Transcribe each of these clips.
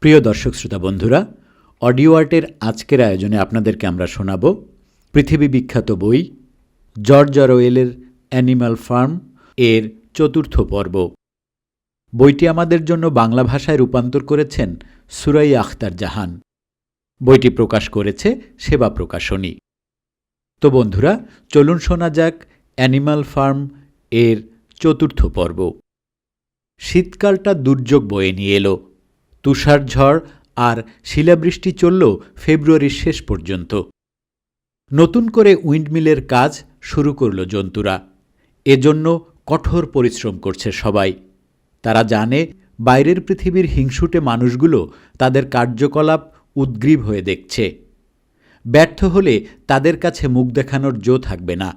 প্রিয় দর্শক শ্রোতা বন্ধুরা, অডিও আর্টের আজকের আয়োজনে আপনাদেরকে আমরা শোনাব পৃথিবী বিখ্যাত বই জর্জ অরওয়েলের অ্যানিম্যাল ফার্ম এর চতুর্থ পর্ব। বইটি আমাদের জন্য বাংলা ভাষায় রূপান্তর করেছেন সুরাইয়া আখতার জাহান। বইটি প্রকাশ করেছে সেবা প্রকাশনী। তো বন্ধুরা, চলুন শোনা যাক অ্যানিম্যাল ফার্ম এর চতুর্থ পর্ব। শীতকালটা দুর্যোগ বয়ে নিয়ে এলো। তুষার ঝড় আর শিলাবৃষ্টি চলল ফেব্রুয়ারির শেষ পর্যন্ত। নতুন করে উইন্ডমিলের কাজ শুরু করল জন্তুরা। এজন্য কঠোর পরিশ্রম করছে সবাই। তারা জানে বাইরের পৃথিবীর হিংসুটে মানুষগুলো তাদের কার্যকলাপ উদ্গ্রীব হয়ে দেখছে। ব্যর্থ হলে তাদের কাছে মুখ দেখানোর জো থাকবে না।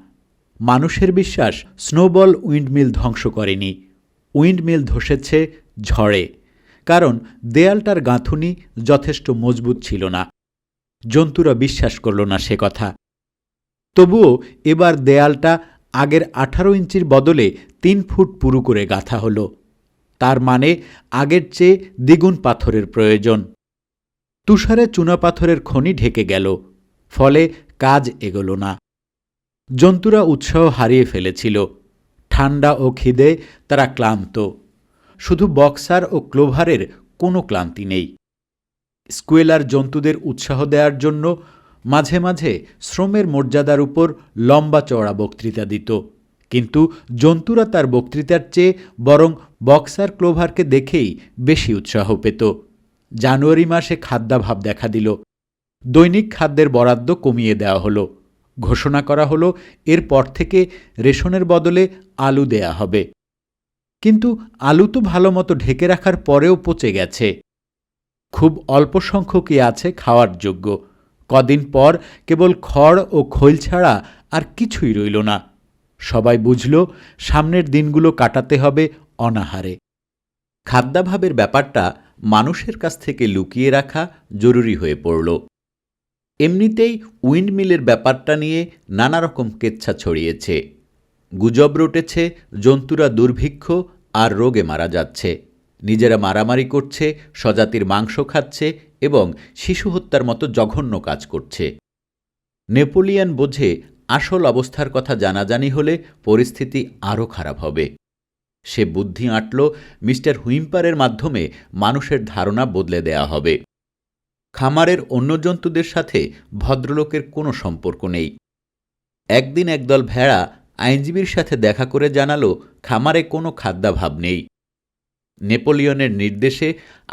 মানুষের বিশ্বাস স্নোবল উইন্ডমিল ধ্বংস করেনি, উইন্ডমিল ধসেছে ঝড়ে। কারণ দেয়ালটার গাঁথুনি যথেষ্ট মজবুত ছিল না। জন্তুরা বিশ্বাস করল না সে কথা। তবুও এবার দেয়ালটা আগের 18 ইঞ্চির বদলে 3 ফুট পুরু করে গাঁথা হলো। তার মানে আগের চেয়ে দ্বিগুণ পাথরের প্রয়োজন। তুষারে চুনাপাথরের খনি ঢেকে গেল, ফলে কাজ এগোল না। জন্তুরা উৎসাহ হারিয়ে ফেলেছিল। ঠান্ডা ও খিদে তারা ক্লান্ত। শুধু বক্সার ও ক্লোভারের কোনো ক্লান্তি নেই। স্কুয়েলার জন্তুদের উৎসাহ দেওয়ার জন্য মাঝে মাঝে শ্রমের মর্যাদার উপর লম্বা চওড়া বক্তৃতা দিত, কিন্তু জন্তুরা তার বক্তৃতার চেয়ে বরং বক্সার ক্লোভারকে দেখেই বেশি উৎসাহ পেত। জানুয়ারি মাসে খাদ্যাভাব দেখা দিল। দৈনিক খাদ্যের বরাদ্দ কমিয়ে দেওয়া হলো। ঘোষণা করা হলো এরপর থেকে রেশনের বদলে আলু দেয়া হবে। কিন্তু আলু তো ভালো মতো ঢেকে রাখার পরেও পচে গেছে। খুব অল্প সংখ্যকই আছে খাওয়ার যোগ্য। কদিন পর কেবল খড় ও খৈল ছাড়া আর কিছুই রইল না। সবাই বুঝল সামনের দিনগুলো কাটাতে হবে অনাহারে। খাদ্যাভাবের ব্যাপারটা মানুষের কাছ থেকে লুকিয়ে রাখা জরুরি হয়ে পড়ল। এমনিতেই উইন্ডমিলের ব্যাপারটা নিয়ে নানা রকম কেচ্ছা ছড়িয়েছে। গুজব রটেছে জন্তুরা দুর্ভিক্ষ আর রোগে মারা যাচ্ছে, নিজেরা মারামারি করছে, স্বজাতির মাংস খাচ্ছে এবং শিশু হত্যার মতো জঘন্য কাজ করছে। নেপোলিয়ন বোঝে আসল অবস্থার কথা জানাজানি হলে পরিস্থিতি আরও খারাপ হবে। সে বুদ্ধি আঁটল মিস্টার হুইম্পারের মাধ্যমে মানুষের ধারণা বদলে দেয়া হবে। খামারের অন্য জন্তুদের সাথে ভদ্রলোকের কোনো সম্পর্ক নেই। একদিন একদল ভেড়া আইনজীবীর সাথে দেখা করে জানালো খামারে কোনো খাদ্যাভাব নেই। নেপোলিয়নের নির্দেশে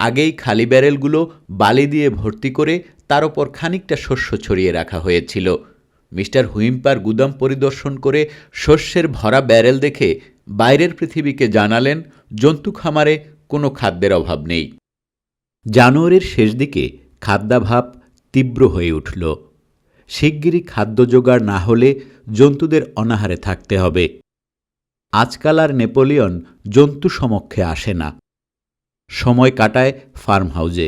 আগেই খালি ব্যারেলগুলো বালি দিয়ে ভর্তি করে তার ওপর খানিকটা শস্য ছড়িয়ে রাখা হয়েছিল। মিস্টার হুইম্পার গুদাম পরিদর্শন করে শস্যের ভরা ব্যারেল দেখে বাইরের পৃথিবীকে জানালেন জন্তু খামারে কোনো খাদ্যের অভাব নেই। জানুয়ারির শেষ দিকে খাদ্যাভাব তীব্র হয়ে উঠল। শিগগিরই খাদ্য জোগাড় না হলে জন্তুদের অনাহারে থাকতে হবে। আজকাল আর নেপোলিয়ন জন্তু সমক্ষে আসে না, সময় কাটায় ফার্ম হাউজে।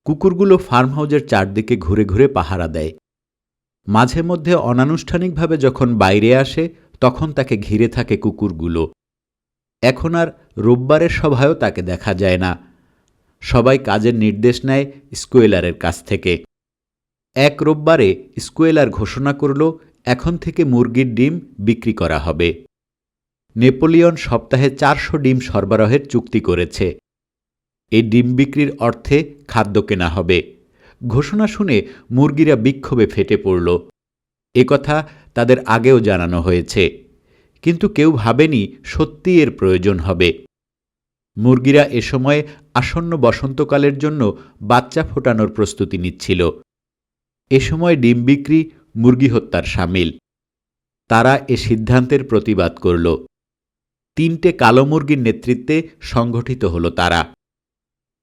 কুকুরগুলো ফার্ম হাউজের চারদিকে ঘুরে ঘুরে পাহারা দেয়। মাঝে মধ্যে অনানুষ্ঠানিকভাবে যখন বাইরে আসে তখন তাকে ঘিরে থাকে কুকুরগুলো। এখন আর রোববারের সভায়ও তাকে দেখা যায় না। সবাই কাজের নির্দেশ নেয় স্কুয়েলারের কাছ থেকে। এক রোববারে স্কুয়েলার ঘোষণা করল এখন থেকে মুরগির ডিম বিক্রি করা হবে। নেপোলিয়ন সপ্তাহে 400 ডিম সরবরাহের চুক্তি করেছে। এই ডিম বিক্রির অর্থে খাদ্য কেনা হবে। ঘোষণা শুনে মুরগিরা বিক্ষোভে ফেটে পড়ল। একথা তাদের আগেও জানানো হয়েছে, কিন্তু কেউ ভাবেনি সত্যি এর প্রয়োজন হবে। মুরগিরা এ সময়ে আসন্ন বসন্তকালের জন্য বাচ্চা ফোটানোর প্রস্তুতি নিচ্ছিল। এ সময় ডিম বিক্রি মুরগি হত্যার শামিল। তারা এ সিদ্ধান্তের প্রতিবাদ করল। 3টে কালো মুরগির নেতৃত্বে সংগঠিত হল তারা।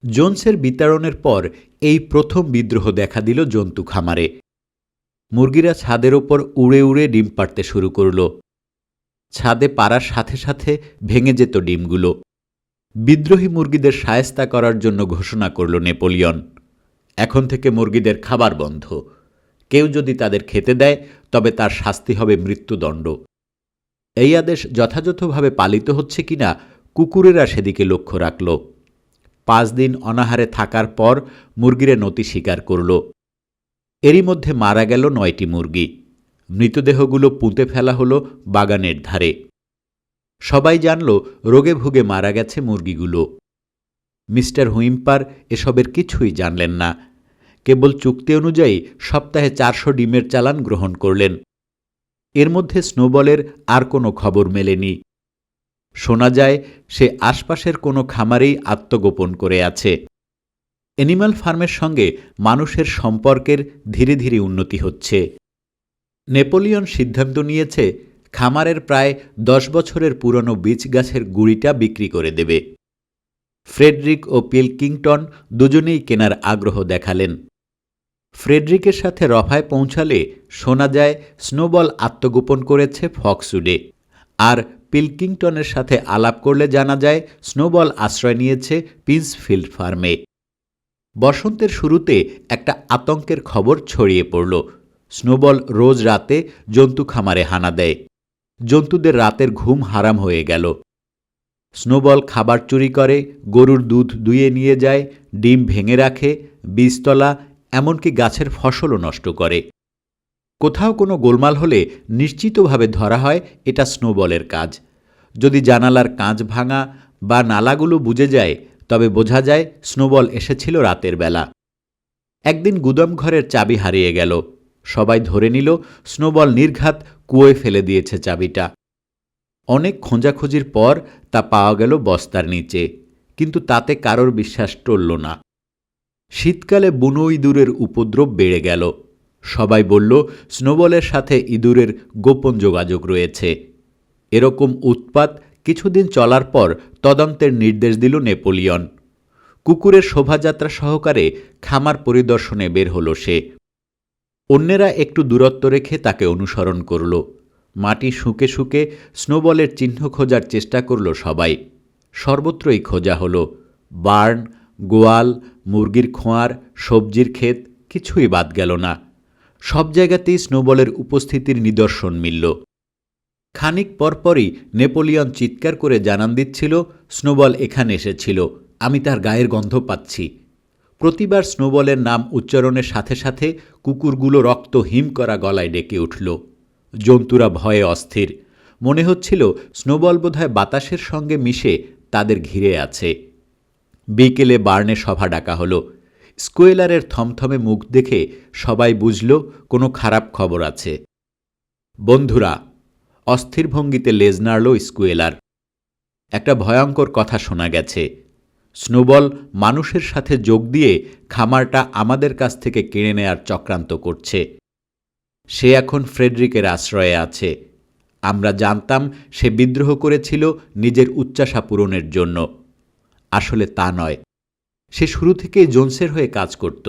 জোনসের বিতাড়নের পর এই প্রথম বিদ্রোহ দেখা দিল জন্তু খামারে। মুরগিরা ছাদের ওপর উড়ে উড়ে ডিম পাড়তে শুরু করল। ছাদে পাড়ার সাথে সাথে ভেঙে যেত ডিমগুলো। বিদ্রোহী মুরগিদের শায়েস্তা করার জন্য ঘোষণা করল নেপোলিয়ন, এখন থেকে মুরগিদের খাবার বন্ধ। কেউ যদি তাদের খেতে দেয় তবে তার শাস্তি হবে মৃত্যুদণ্ড। এই আদেশ যথাযথভাবে পালিত হচ্ছে কিনা কুকুরেরা সেদিকে লক্ষ্য রাখল। 5 দিন অনাহারে থাকার পর মুরগিরে নতি স্বীকার করল। এরই মধ্যে মারা গেল 9টি মুরগি। মৃতদেহগুলো পুঁতে ফেলা হলো বাগানের ধারে। সবাই জানল রোগে ভুগে মারা গেছে মুরগিগুলো। মিস্টার হুইম্পার এসবের কিছুই জানলেন না। কেবল চুক্তি অনুযায়ী সপ্তাহে 400 ডিমের চালান গ্রহণ করলেন। এর মধ্যে স্নোবলের আর কোনো খবর মেলেনি। শোনা যায় সে আশপাশের কোনো খামারেই আত্মগোপন করে আছে। অ্যানিম্যাল ফার্মের সঙ্গে মানুষের সম্পর্কের ধীরে ধীরে উন্নতি হচ্ছে। নেপোলিয়ন সিদ্ধান্ত নিয়েছে খামারের প্রায় 10 বছরের পুরনো বীজ গাছের গুঁড়িটা বিক্রি করে দেবে। ফ্রেডরিক ও পিলকিংটন দুজনেই কেনার আগ্রহ দেখালেন। ফ্রেডরিকের সাথে রফায় পৌঁছালে শোনা যায় স্নোবল আত্মগোপন করেছে ফক্সউডে, আর পিলকিংটনের সাথে আলাপ করলে জানা যায় স্নোবল আশ্রয় নিয়েছে পিন্সফিল্ড ফার্মে। বসন্তের শুরুতে একটা আতঙ্কের খবর ছড়িয়ে পড়ল। স্নোবল রোজ রাতে জন্তু খামারে হানা দেয়। জন্তুদের রাতের ঘুম হারাম হয়ে গেল। স্নোবল খাবার চুরি করে, গরুর দুধ দুইয়ে নিয়ে যায়, ডিম ভেঙে রাখে, বীজতলা, এমনকি গাছের ফসলও নষ্ট করে। কোথাও কোনো গোলমাল হলে নিশ্চিতভাবে ধরা হয় এটা স্নোবলের কাজ। যদি জানালার কাঁচ ভাঙা বা নালাগুলো বুজে যায়, তবে বোঝা যায় স্নোবল এসেছিল রাতের বেলা। একদিন গুদামঘরের চাবি হারিয়ে গেল। সবাই ধরে নিল স্নোবল নির্ঘাত কুয়োয় ফেলে দিয়েছে চাবিটা। অনেক খোঁজাখুঁজির পর তা পাওয়া গেল বস্তার নিচে, কিন্তু তাতে কারোর বিশ্বাস টলল না। শীতকালে বুনো ইঁদুরের উপদ্রব বেড়ে গেল। সবাই বলল স্নোবলের সাথে ইঁদুরের গোপন যোগাযোগ রয়েছে। এরকম উৎপাত কিছুদিন চলার পর তদন্তের নির্দেশ দিল নেপোলিয়ন। কুকুরের শোভাযাত্রা সহকারে খামার পরিদর্শনে বের হল সে। অন্যেরা একটু দূরত্ব রেখে তাকে অনুসরণ করল। মাটি শুঁকে শুঁকে স্নোবলের চিহ্ন খোঁজার চেষ্টা করল সবাই। সর্বত্রই খোঁজা হলো। বার্ন, গোয়াল, মুরগির খোঁয়ার, সবজির ক্ষেত, কিছুই বাদ গেল না। সব জায়গাতেই স্নোবলের উপস্থিতির নিদর্শন মিলল। খানিক পরপরই নেপোলিয়ন চিৎকার করে জানান দিচ্ছিল, স্নোবল এখানে এসেছিল, আমি তার গায়ের গন্ধ পাচ্ছি। প্রতিবার স্নোবলের নাম উচ্চারণের সাথে সাথে কুকুরগুলো রক্ত হিম করা গলায় ডেকে উঠল। জন্তুরা ভয়ে অস্থির। মনে হচ্ছিল স্নোবল বোধহয় বাতাসের সঙ্গে মিশে তাদের ঘিরে আছে। বিকেলে বার্নে সভা ডাকা হলো। স্কোয়েলারের থমথমে মুখ দেখে সবাই বুঝল কোনো খারাপ খবর আছে। বন্ধুরা, অস্থির ভঙ্গিতে লেজ নাড়ল স্কোয়েলার। একটা ভয়ঙ্কর কথা শোনা গেছে। স্নোবল মানুষের সাথে যোগ দিয়ে খামারটা আমাদের কাছ থেকে কিনে নেয়ার চক্রান্ত করছে। সে এখন ফ্রেডরিকের আশ্রয়ে আছে। আমরা জানতাম সে বিদ্রোহ করেছিল নিজের উচ্চাশা পূরণের জন্য। আসলে তা নয়। সে শুরু থেকেই জোনসের হয়ে কাজ করত।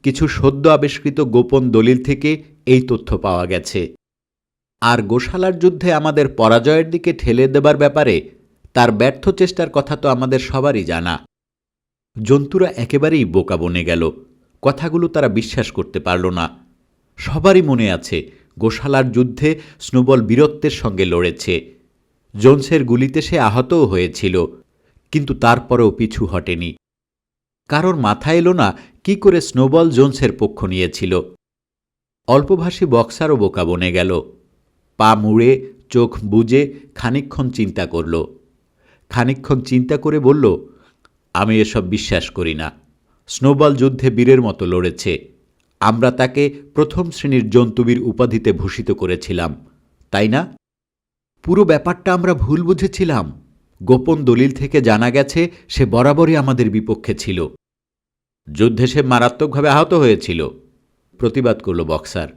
কিছু সদ্য আবিষ্কৃত গোপন দলিল থেকে এই তথ্য পাওয়া গেছে। আর গোশালার যুদ্ধে আমাদের পরাজয়ের দিকে ঠেলে দেবার ব্যাপারে তার ব্যর্থ চেষ্টার কথা তো আমাদের সবারই জানা। জন্তুরা একেবারেই বোকা বনে গেল। কথাগুলো তারা বিশ্বাস করতে পারল না। সবারই মনে আছে গোশালার যুদ্ধে স্নোবল বীরত্বের সঙ্গে লড়েছে। জোনসের গুলিতে সে আহতও হয়েছিল, কিন্তু তারপরেও পিছু হটেনি। কারোর মাথায় এলো না কি করে স্নোবল জোনসের পক্ষ নিয়েছিল। অল্পভাষী বক্সারও বোকা বনে গেল। পা মুড়ে চোখ বুজে খানিকক্ষণ চিন্তা করল। খানিকক্ষণ চিন্তা করে বলল, আমি এসব বিশ্বাস করি না। স্নোবল যুদ্ধে বীরের মতো লড়েছে। আমরা তাকে প্রথম শ্রেণীর জন্তুবীর উপাধিতে ভূষিত করেছিলাম, তাই না? পুরো ব্যাপারটা আমরা ভুল বুঝেছিলাম। গোপন দলিল থেকে জানা গেছে সে বরাবরই আমাদের বিপক্ষে ছিল। যুদ্ধে সে মারাত্মকভাবে আহত হয়েছিল, প্রতিবাদ করল বক্সার।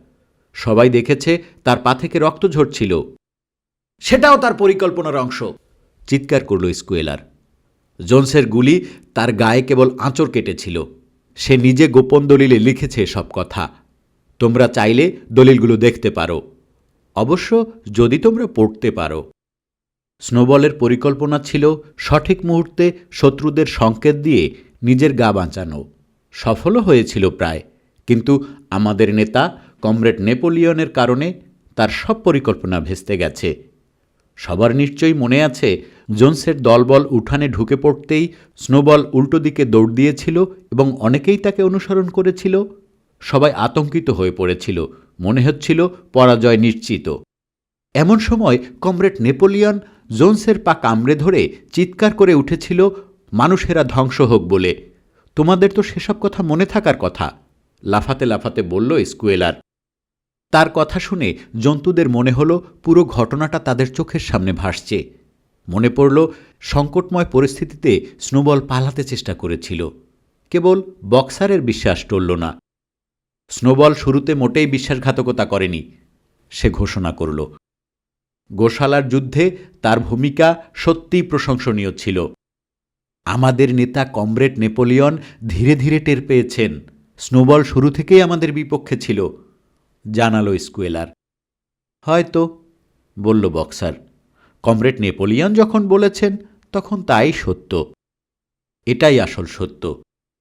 সবাই দেখেছে তার পা থেকে রক্ত ঝরছিল। সেটাও তার পরিকল্পনার অংশ, চিৎকার করল স্কোয়েলার। জোনসের গুলি তার গায়ে কেবল আঁচড় কেটেছিল। সে নিজে গোপন দলিলে লিখেছে সব কথা। তোমরা চাইলে দলিলগুলো দেখতে পারো, অবশ্য যদি তোমরা পড়তে পারো। স্নোবলের পরিকল্পনা ছিল সঠিক মুহূর্তে শত্রুদের সংকেত দিয়ে নিজের গা বাঁচানো। সফলও হয়েছিল প্রায়, কিন্তু আমাদের নেতা কমরেড নেপোলিয়নের কারণে তার সব পরিকল্পনা ভেস্তে গেছে। সবার নিশ্চয়ই মনে আছে জোন্সের দলবল উঠানে ঢুকে পড়তেই স্নোবল উল্টো দিকে দৌড় দিয়েছিল এবং অনেকেই তাকে অনুসরণ করেছিল। সবাই আতঙ্কিত হয়ে পড়েছিল, মনে হচ্ছিল পরাজয় নিশ্চিত। এমন সময় কমরেড নেপোলিয়ন জোন্সের পা কামড়ে ধরে চিৎকার করে উঠেছিল, মানুষেরা ধ্বংস হোক বলে। তোমাদের তো সেসব কথা মনে থাকার কথা, লাফাতে লাফাতে বলল স্কুয়েলার। তার কথা শুনে জন্তুদের মনে হলো পুরো ঘটনাটা তাদের চোখের সামনে ভাসছে। মনে পড়ল সংকটময় পরিস্থিতিতে স্নোবল পালাতে চেষ্টা করেছিল, কেবল বক্সারের বিশ্বাস টলল না। স্নোবল শুরুতে মোটেই বিশ্বাসঘাতকতা করেনি, সে ঘোষণা করল। গোশালার যুদ্ধে তার ভূমিকা সত্যিই প্রশংসনীয় ছিল। আমাদের নেতা কমরেড নেপোলিয়ন ধীরে ধীরে টের পেয়েছেন স্নোবল শুরু থেকেই আমাদের বিপক্ষে ছিল, জানালো স্কুয়েলার। হয়তো, বলল বক্সার। কমরেড নেপোলিয়ন যখন বলেছেন তখন তাই সত্য। এটাই আসল সত্য।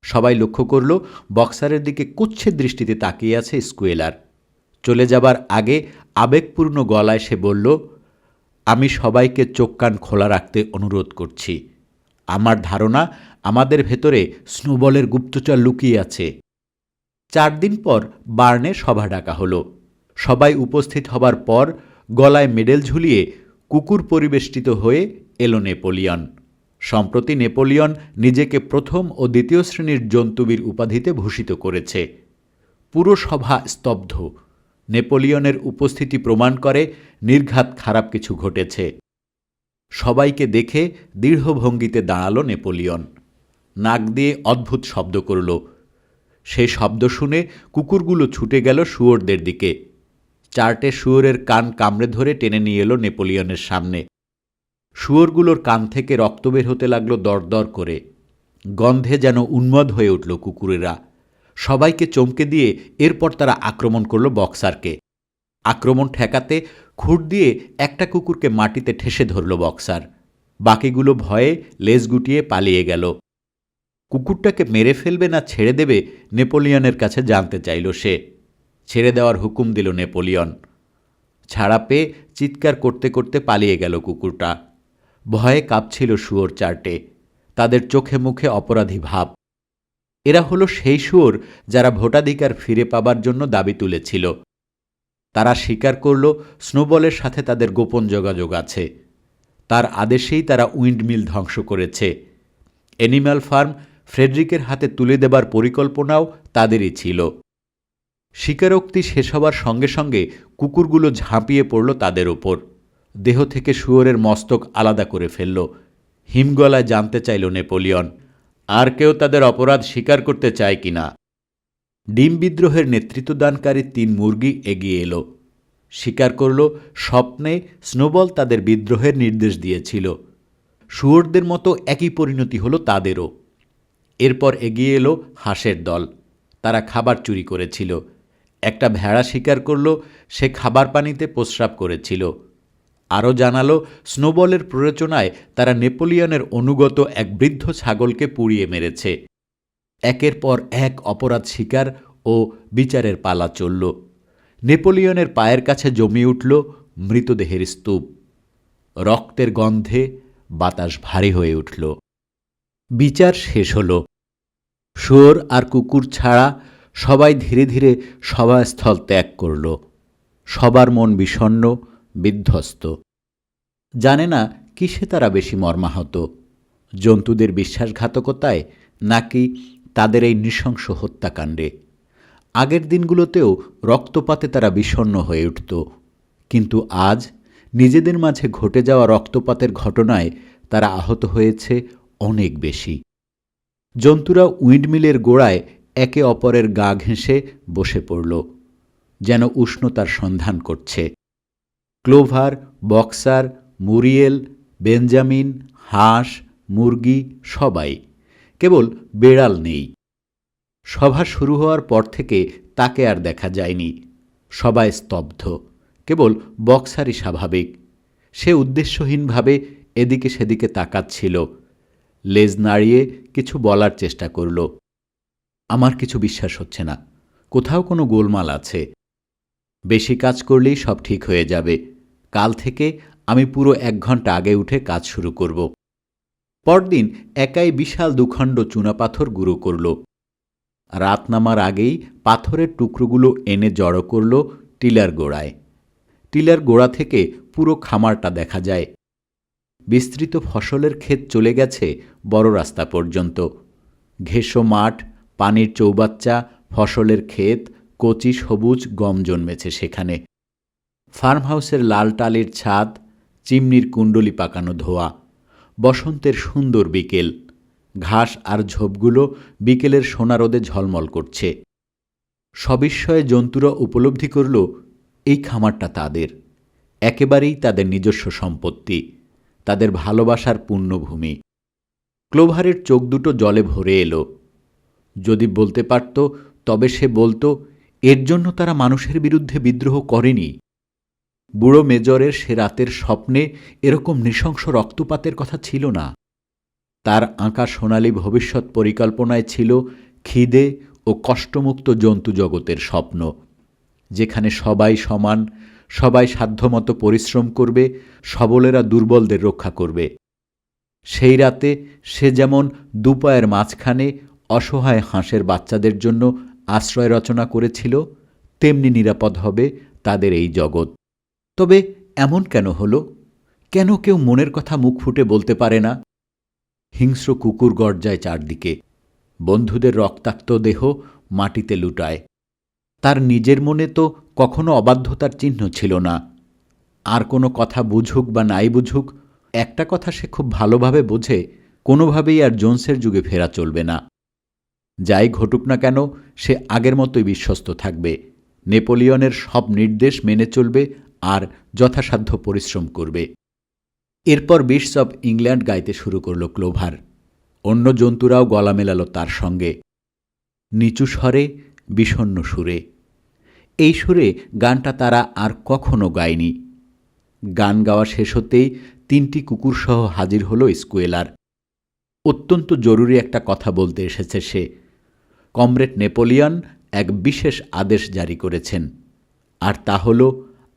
সবাই লক্ষ্য করল বক্সারের দিকে কুৎসিত দৃষ্টিতে তাকিয়ে আছে স্কুয়েলার। চলে যাবার আগে আবেগপূর্ণ গলায় সে বলল, আমি সবাইকে চোখ কান খোলা রাখতে অনুরোধ করছি। আমার ধারণা আমাদের ভেতরে স্নোবলের গুপ্তচর লুকিয়ে আছে। 4 দিন পর বার্নে সভা ডাকা হলো। সবাই উপস্থিত হবার পর গলায় মেডেল ঝুলিয়ে কুকুর পরিবেষ্টিত হয়ে এলো নেপোলিয়ন। সম্প্রতি নেপোলিয়ন নিজেকে প্রথম ও দ্বিতীয় শ্রেণীর জন্তুবীর উপাধিতে ভূষিত করেছে। পুরো সভা স্তব্ধ। নেপোলিয়নের উপস্থিতি প্রমাণ করে নির্ঘাত খারাপ কিছু ঘটেছে। সবাইকে দেখে দৃঢ় ভঙ্গিতে দাঁড়ালো নেপোলিয়ন। নাক দিয়ে অদ্ভুত শব্দ করল। সেই শব্দ শুনে কুকুরগুলো ছুটে গেল শুয়োরদের দিকে। 4টে শুয়োরের কান কামড়ে ধরে টেনে নিয়ে এলো নেপোলিয়নের সামনে। শুয়োরগুলোর কান থেকে রক্ত বের হতে লাগলো দরদর করে। গন্ধে যেন উন্মাদ হয়ে উঠল কুকুরেরা। সবাইকে চমকে দিয়ে এরপর তারা আক্রমণ করল বক্সারকে। আক্রমণ ঠেকাতে খুঁট দিয়ে একটা কুকুরকে মাটিতে ঠেসে ধরল বক্সার। বাকিগুলো ভয়ে লেজ গুটিয়ে পালিয়ে গেল। কুকুরটাকে মেরে ফেলবে না ছেড়ে দেবে নেপোলিয়নের কাছে জানতে চাইল সে। ছেড়ে দেওয়ার হুকুম দিল নেপোলিয়ন। ছাড়া পেয়ে চিৎকার করতে করতে পালিয়ে গেল কুকুরটা। ভয়ে কাঁপছিল শুয়োর 4টে। তাদের চোখে মুখে অপরাধী ভাব। এরা হলো সেই শুয়োর যারা ভোটাধিকার ফিরে পাবার জন্য দাবি তুলেছিল। তারা স্বীকার করল স্নোবলের সাথে তাদের গোপন যোগাযোগ আছে। তার আদেশেই তারা উইন্ডমিল ধ্বংস করেছে। অ্যানিম্যাল ফার্ম ফ্রেডরিকের হাতে তুলে দেবার পরিকল্পনাও তাদেরই ছিল। স্বীকারোক্তি শেষ হবার সঙ্গে সঙ্গে কুকুরগুলো ঝাঁপিয়ে পড়ল তাদের ওপর। দেহ থেকে শুয়োরের মস্তক আলাদা করে ফেলল। হিমগলায় জানতে চাইল নেপোলিয়ন, আর কেউ তাদের অপরাধ স্বীকার করতে চায় কিনা। ডিম বিদ্রোহের নেতৃত্বদানকারী 3 মুরগি এগিয়ে এলো। স্বীকার করল স্বপ্নে স্নোবল তাদের বিদ্রোহের নির্দেশ দিয়েছিল। শুয়োরদের মতো একই পরিণতি হলো তাদেরও। এরপর এগিয়ে এলো হাঁসের দল। তারা খাবার চুরি করেছিল। একটা ভেড়া স্বীকার করল সে খাবার পানিতে প্রস্রাব করেছিল। আরও জানালো স্নোবলের প্ররোচনায় তারা নেপোলিয়নের অনুগত এক বৃদ্ধ ছাগলকে পুড়িয়ে মেরেছে। একের পর এক অপরাধ স্বীকার ও বিচারের পালা চলল। নেপোলিয়নের পায়ের কাছে জমিয়ে উঠল মৃতদেহের স্তূপ। রক্তের গন্ধে বাতাস ভারী হয়ে উঠল। বিচার শেষ হল। শুয়োর আর কুকুর ছাড়া সবাই ধীরে ধীরে সভাস্থল ত্যাগ করল। সবার মন বিষণ্ণ, বিধ্বস্ত। জানে না কিসে তারা বেশি মর্মাহত, জন্তুদের বিশ্বাসঘাতকতায় নাকি তাদের এই নৃশংস হত্যাকাণ্ডে। আগের দিনগুলোতেও রক্তপাতে তারা বিষণ্ণ হয়ে উঠত, কিন্তু আজ নিজেদের মাঝে ঘটে যাওয়া রক্তপাতের ঘটনায় তারা আহত হয়েছে অনেক বেশি। জন্তুরা উইন্ডমিলের গোড়ায় একে অপরের গা ঘেঁষে বসে পড়ল, যেন উষ্ণতার সন্ধান করছে। ক্লোভার, বক্সার, মুরিয়েল, বেঞ্জামিন, হাঁস, মুরগি সবাই, কেবল বেড়াল নেই। সভা শুরু হওয়ার পর থেকে তাকে আর দেখা যায়নি। সবাই স্তব্ধ, কেবল বক্সারই স্বাভাবিক। সে উদ্দেশ্যহীনভাবে এদিকে সেদিকে তাকাচ্ছিল, লেজ নাড়িয়ে কিছু বলার চেষ্টা করল। আমার কিছু বিশ্বাস হচ্ছে না, কোথাও কোনো গোলমাল আছে। বেশি কাজ করলেই সব ঠিক হয়ে যাবে। কাল থেকে আমি পুরো 1 ঘন্টা আগে উঠে কাজ শুরু করব। পরদিন একাই বিশাল 2 খণ্ড চুনাপাথর গুঁড়ো করল। রাত নামার আগেই পাথরের টুকরোগুলো এনে জড়ো করল টিলার গোড়ায়। টিলার গোড়া থেকে পুরো খামারটা দেখা যায়। বিস্তৃত ফসলের ক্ষেত চলে গেছে বড় রাস্তা পর্যন্ত। ঘেঁষো মাঠ, পানির চৌবাচ্চা, ফসলের ক্ষেত, কচি সবুজ গম জন্মেছে সেখানে। ফার্ম হাউসের লাল টালির ছাদ, চিমনির কুণ্ডলি পাকানো ধোঁয়া। বসন্তের সুন্দর বিকেল। ঘাস আর ঝোপগুলো বিকেলের সোনা রোদে ঝলমল করছে। সবিস্ময়ে জন্তুরা উপলব্ধি করল এই খামারটা তাদের, একেবারেই তাদের নিজস্ব সম্পত্তি, তাদের ভালোবাসার পুণ্যভূমি। ক্লোভারের চোখ দুটো জলে ভরে এলো। যদি বলতে পারত তবে সে বলতো এর জন্য তারা মানুষের বিরুদ্ধে বিদ্রোহ করেনি। বুড়ো মেজরের সে রাতের স্বপ্নে এরকম নৃশংস রক্তপাতের কথা ছিল না। তার আঁকা সোনালী ভবিষ্যৎ পরিকল্পনায় ছিল খিদে ও কষ্টমুক্ত জন্তু জগতের স্বপ্ন, যেখানে সবাই সমান, সবাই সাধ্যমতো পরিশ্রম করবে, সবলেরা দুর্বলদের রক্ষা করবে। সেই রাতে সে যেমন দুপায়ের মাঝখানে অসহায় হাঁসের বাচ্চাদের জন্য আশ্রয় রচনা করেছিল, তেমনি নিরাপদ হবে তাদের এই জগৎ। তবে এমন কেন হলো? কেন কেউ মনের কথা মুখ ফুটে বলতে পারে না? হিংস্র কুকুর গর্জায় চারদিকে। বন্ধুদের রক্তাক্ত দেহ মাটিতে লুটায়। তার নিজের মনে তো কখনো অবাধ্যতার চিহ্ন ছিল না। আর কোনো কথা বুঝুক বা নাই বুঝুক, একটা কথা সে খুব ভালোভাবে বোঝে, কোনোভাবেই আর জোন্সের যুগে ফেরা চলবে না। যাই ঘটুক না কেন, সে আগের মতোই বিশ্বস্ত থাকবে, নেপোলিয়নের সব নির্দেশ মেনে চলবে আর যথাসাধ্য পরিশ্রম করবে। এরপর বিশস অব ইংল্যান্ড গাইতে শুরু করল ক্লোভার। অন্য জন্তুরাও গলা মেলাল তার সঙ্গে, নিচু স্বরে, বিষণ্ণ সুরে। এই সুরে গানটা তারা আর কখনো গায়নি। গান গাওয়া শেষ হতেই 3টি কুকুরসহ হাজির হল স্কুয়েলার। অত্যন্ত জরুরি একটা কথা বলতে এসেছে সে। কমরেড নেপোলিয়ন এক বিশেষ আদেশ জারি করেছেন, আর তা হল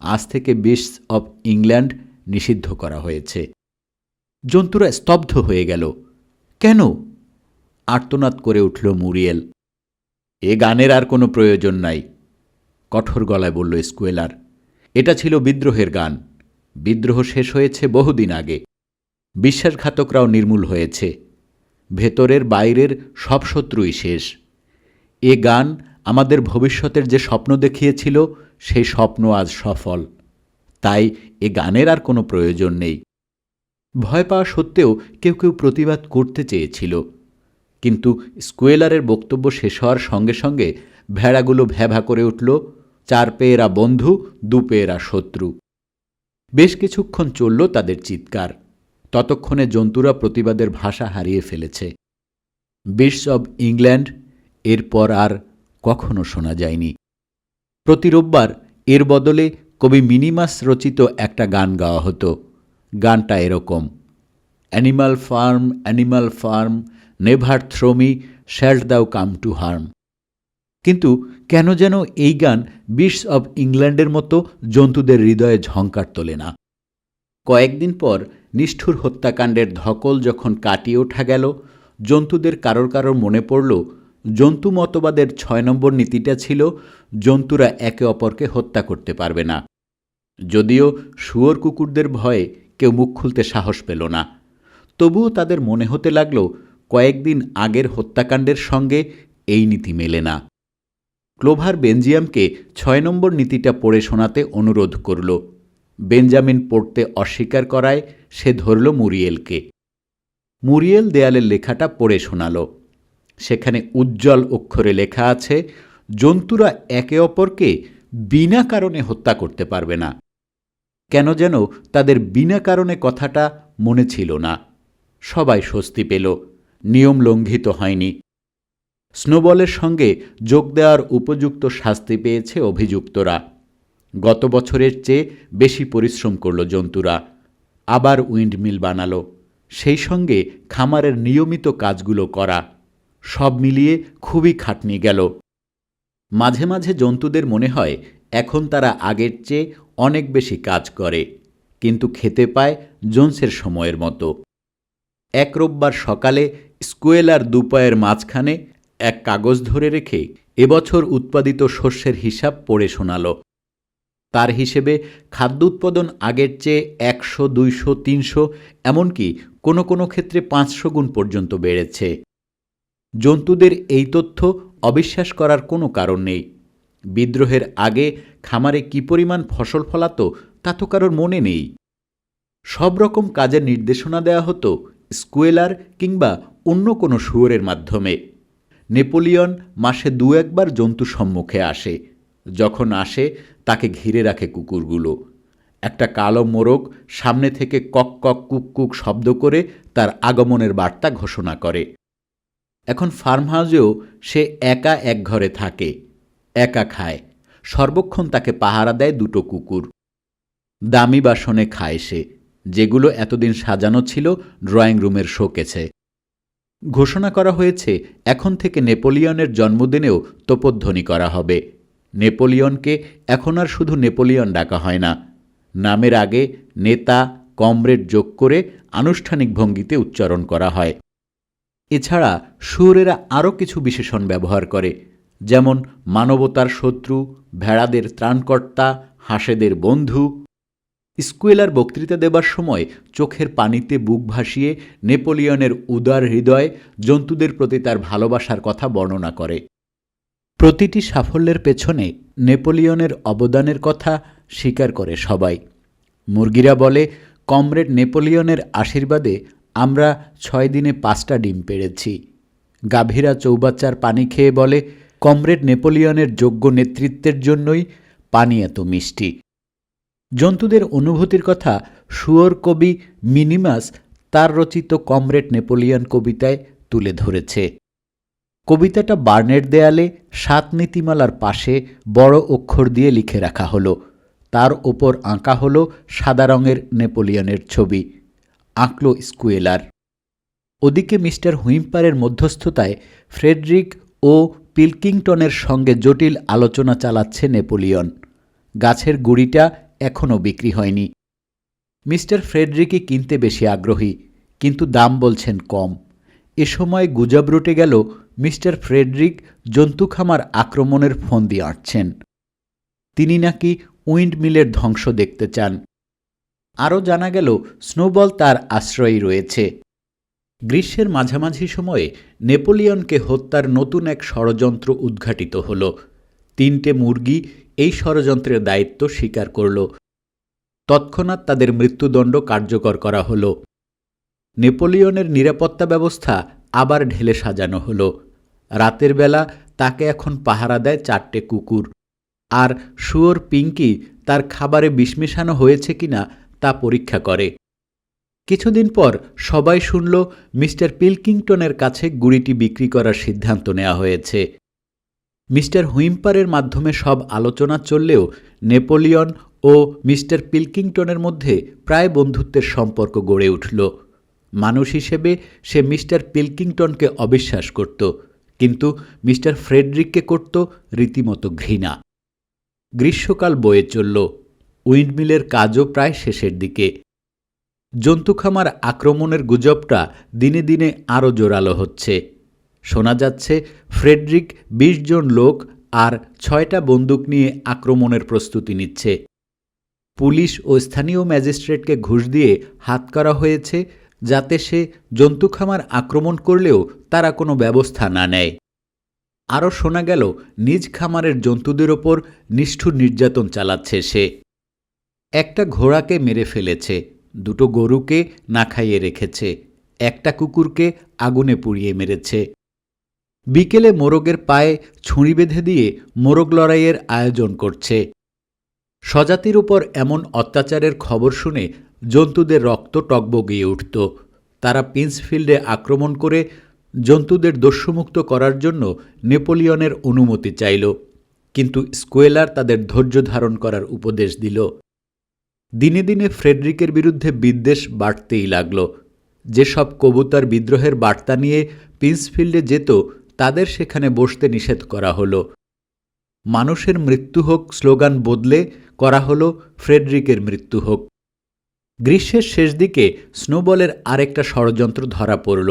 আজ থেকে বিশস অব ইংল্যান্ড নিষিদ্ধ করা হয়েছে। জন্তুরা স্তব্ধ হয়ে গেল। কেন? আর্তনাদ করে উঠল মুরিয়েল। এ গানের আর কোনো প্রয়োজন নাই, কঠোর গলায় বলল স্কুয়েলার। এটা ছিল বিদ্রোহের গান। বিদ্রোহ শেষ হয়েছে বহুদিন আগে। বিশ্বাসঘাতকরাও নির্মূল হয়েছে। ভেতরের বাইরের সব শত্রুই শেষ। এ গান আমাদের ভবিষ্যতের যে স্বপ্ন দেখিয়েছিল, সেই স্বপ্ন আজ সফল। তাই এ গানের আর কোনো প্রয়োজন নেই। ভয় পাওয়া সত্ত্বেও কেউ কেউ প্রতিবাদ করতে চেয়েছিল, কিন্তু স্কুয়েলারের বক্তব্য শেষ হওয়ার সঙ্গে সঙ্গে ভেড়াগুলো ভ্যাভা করে উঠল, 4 পেয়েরা বন্ধু, 2 পেয়েরা শত্রু। বেশ কিছুক্ষণ চলল তাদের চিৎকার। ততক্ষণে জন্তুরা প্রতিবাদের ভাষা হারিয়ে ফেলেছে। বিশস অব ইংল্যান্ড এরপর আর কখনো শোনা যায়নি। প্রতি রোববার এর বদলে কবি মিনিমাস রচিত একটা গান গাওয়া হতো। গানটা এরকম: animal farm, never throw me, shalt thou come two harm. কিন্তু কেন যেন এই গান বিশস অব ইংল্যান্ডের মতো জন্তুদের হৃদয়ে ঝংকার তোলে না। কয়েকদিন পর নিষ্ঠুর হত্যাকাণ্ডের ধকল যখন কাটিয়ে ওঠা গেল, জন্তুদের কারোর কারোর মনে পড়ল জন্তু মতবাদের 6 নম্বর নীতিটা ছিল জন্তুরা একে অপরকে হত্যা করতে পারবে না। যদিও শুয়োর কুকুরদের ভয়ে কেউ মুখ খুলতে সাহস পেল না, তবুও তাদের মনে হতে লাগল কয়েকদিন আগের হত্যাকাণ্ডের সঙ্গে এই নীতি মেলে না। ক্লোভার বেনজিয়ামকে 6 নম্বর নীতিটা পড়ে শোনাতে অনুরোধ করল। বেঞ্জামিন পড়তে অস্বীকার করায় সে ধরল মুরিয়েলকে। মুরিয়েল দেয়ালের লেখাটা পড়ে শোনাল। সেখানে উজ্জ্বল অক্ষরে লেখা আছে, জন্তুরা একে অপরকে বিনা কারণে হত্যা করতে পারবে না। কেন যেন তাদের বিনা কারণে কথাটা মনে ছিল না। সবাই স্বস্তি পেল, নিয়ম লঙ্ঘিত হয়নি। স্নোবলের সঙ্গে যোগ দেওয়ার উপযুক্ত শাস্তি পেয়েছে অভিযুক্তরা। গত বছরের চেয়ে বেশি পরিশ্রম করল জন্তুরা। আবার উইন্ডমিল বানালো, সেই সঙ্গে খামারের নিয়মিত কাজগুলো করা। সব মিলিয়ে খুবই খাটনি গেল। মাঝে মাঝে জন্তুদের মনে হয় এখন তারা আগের চেয়ে অনেক বেশি কাজ করে। কিন্তু খেতে পায় জোন্সের সময়ের মতো। এক রোববার সকালে স্কুয়েলার দুপায়ের মাঝখানে এক কাগজ ধরে রেখে এবছর উৎপাদিত শস্যের হিসাব পড়ে শোনাল। তার হিসেবে খাদ্য উৎপাদন আগের চেয়ে 100, 200, 300 এমনকি কোনো কোনো ক্ষেত্রে 500 গুণ পর্যন্ত বেড়েছে। জন্তুদের এই তথ্য অবিশ্বাস করার কোনো কারণ নেই। বিদ্রোহের আগে খামারে কী পরিমাণ ফসল ফলাতো তা তো কারোর মনে নেই। সব রকম কাজের নির্দেশনা দেওয়া হতো স্কুয়েলার কিংবা অন্য কোনো শুয়োরের মাধ্যমে। নেপোলিয়ন মাসে 2-1 বার জন্তু সম্মুখে আসে। যখন আসে তাকে ঘিরে রাখে কুকুরগুলো। একটা কালো মোরগ সামনে থেকে কক কক কুক কুক শব্দ করে তার আগমনের বার্তা ঘোষণা করে। এখন ফার্ম হাউসেও সে একা এক ঘরে থাকে, একা খায়। সর্বক্ষণ তাকে পাহারা দেয় 2টো কুকুর। দামি বাসনে খায় সে, যেগুলো এতদিন সাজানো ছিল ড্রয়িং রুমের শোকেছে। ঘোষণা করা হয়েছে এখন থেকে নেপোলিয়নের জন্মদিনেও তোপধ্বনি করা হবে। নেপোলিয়নকে এখন আর শুধু নেপোলিয়ন ডাকা হয় না, নামের আগে নেতা, কমরেড যোগ করে আনুষ্ঠানিক ভঙ্গিতে উচ্চারণ করা হয়। এছাড়া শুয়োরেরা আরও কিছু বিশেষণ ব্যবহার করে, যেমন মানবতার শত্রু, ভেড়াদের ত্রাণকর্তা, হাঁসেদের বন্ধু। স্কুয়েলার বক্তৃতা দেবার সময় চোখের পানিতে বুক ভাসিয়ে নেপোলিয়নের উদার হৃদয় জন্তুদের প্রতি তার ভালোবাসার কথা বর্ণনা করে। প্রতিটি সাফল্যের পেছনে নেপোলিয়নের অবদানের কথা স্বীকার করে সবাই। মুরগিরা বলে, কমরেড নেপোলিয়নের আশীর্বাদে আমরা 6 দিনে 5টা ডিম পেড়েছি। গাভীরা চৌবাচ্চার পানি খেয়ে বলে, কমরেড নেপোলিয়নের যোগ্য নেতৃত্বের জন্যই পানি এত মিষ্টি। জন্তুদের অনুভূতির কথা শুয়োর কবি মিনিমাস তার রচিত কমরেড নেপোলিয়ন কবিতায় তুলে ধরেছে। কবিতাটা বার্নের দেয়ালে 7 নীতিমালার পাশে বড় অক্ষর দিয়ে লিখে রাখা হলো। তার ওপর আঁকা হলো সাদা রঙের নেপোলিয়নের ছবি। আঁকল স্কুয়েলার। ওদিকে মিস্টার হুইম্পারের মধ্যস্থতায় ফ্রেডরিক ও পিলকিংটনের সঙ্গে জটিল আলোচনা চালাচ্ছে নেপোলিয়ন। গাছের গুঁড়িটা এখনও বিক্রি হয়নি। মিস্টার ফ্রেডরিকই কিনতে বেশি আগ্রহী, কিন্তু দাম বলছেন কম। এ সময় গুজব রটে গেল মিস্টার ফ্রেডরিক জন্তু খামার আক্রমণের ফন্দি আঁটছেন। তিনি নাকি উইন্ডমিলের ধ্বংস দেখতে চান। আরও জানা গেল স্নোবল তার আশ্রয়ই রয়েছে। গ্রীষ্মের মাঝামাঝি সময়ে নেপোলিয়নকে হত্যার নতুন এক ষড়যন্ত্র উদ্ঘাটিত হল। 3টে মুরগি এই ষড়যন্ত্রের দায়িত্ব স্বীকার করল। তৎক্ষণাৎ তাদের মৃত্যুদণ্ড কার্যকর করা হল। নেপোলিয়নের নিরাপত্তা ব্যবস্থা আবার ঢেলে সাজানো হল। রাতের বেলা তাকে এখন পাহারা দেয় 4টে কুকুর, আর শুয়োর পিঙ্কি তার খাবারে বিষ মেশানো হয়েছে কিনা তা পরীক্ষা করে। কিছুদিন পর সবাই শুনল মিস্টার পিলকিংটনের কাছে গুঁড়িটি বিক্রি করার সিদ্ধান্ত নেওয়া হয়েছে। মিস্টার হুইম্পারের মাধ্যমে সব আলোচনা চললেও নেপোলিয়ন ও মিস্টার পিলকিংটনের মধ্যে প্রায় বন্ধুত্বের সম্পর্ক গড়ে উঠল। মানুষ হিসেবে সে মিস্টার পিলকিংটনকে অবিশ্বাস করত, কিন্তু মিস্টার ফ্রেডরিককে করত রীতিমতো ঘৃণা। গ্রীষ্মকাল বয়ে চলল। উইন্ডমিলের কাজও প্রায় শেষের দিকে। জন্তুখামার আক্রমণের গুজবটা দিনে দিনে আরও জোরালো হচ্ছে। শোনা যাচ্ছে ফ্রেডরিক 20 জন লোক আর 6টা বন্দুক নিয়ে আক্রমণের প্রস্তুতি নিচ্ছে। পুলিশ ও স্থানীয় ম্যাজিস্ট্রেটকে ঘুষ দিয়ে হাত করা হয়েছে, যাতে সে জন্তুখামার আক্রমণ করলেও তারা কোনো ব্যবস্থা না নেয়। আরও শোনা গেল নিজ খামারের জন্তুদের ওপর নিষ্ঠুর নির্যাতন চালাচ্ছে সে। একটা ঘোড়াকে মেরে ফেলেছে, 2টো গরুকে না খাইয়ে রেখেছে, একটা কুকুরকে আগুনে পুড়িয়ে মেরেছে। বিকেলে মোরগের পায়ে ছুরি বেঁধে দিয়ে মোরগ লড়াইয়ের আয়োজন করছে। স্বজাতির উপর এমন অত্যাচারের খবর শুনে জন্তুদের রক্ত টগবগিয়ে উঠত। তারা পিন্সফিল্ডে আক্রমণ করে জন্তুদের দস্যুমুক্ত করার জন্য নেপোলিয়নের অনুমতি চাইল, কিন্তু স্কুয়েলার তাদের ধৈর্য ধারণ করার উপদেশ দিল। দিনে দিনে ফ্রেডরিকের বিরুদ্ধে বিদ্বেষ বাড়তেই লাগল। যেসব কবুতর বিদ্রোহের বার্তা নিয়ে পিন্সফিল্ডে যেত তাদের সেখানে বসতে নিষেধ করা হলো। মানুষের মৃত্যু হোক স্লোগান বদলে করা হলো ফ্রেডরিকের মৃত্যু হোক। গ্রীষ্মের শেষ দিকে স্নোবলের আরেকটা ষড়যন্ত্র ধরা পড়ল।